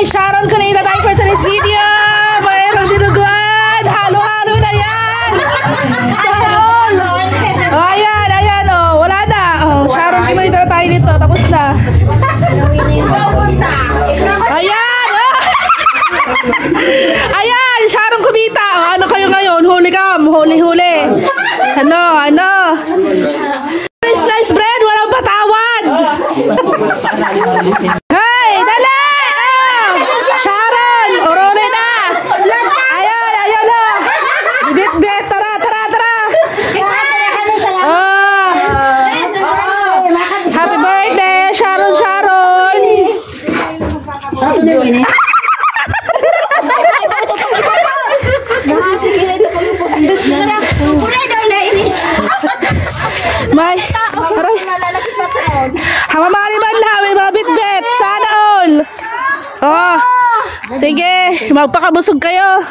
Ay, Sharon, kanina tayo for today's video. Mayroong dinuguan. Halo-halo na yan. Sharon. Oh, ayan, oh. Wala na. Oh, Sharon, kanina tayo dito. Tapos na. Ayan. Oh. Ayan, Sharon kumita. Oh, ano kayo ngayon? Huli ka. Huli-huli. Ano? Slice bread, walang patawan. Hey, dali! Sharon, orone na. Ayan na. Bit, tara. Happy birthday, Sharon. May, aray. Hamamali man lang, may mga bit-bit. Sana all. Oh, sige, magpakabusog kayo.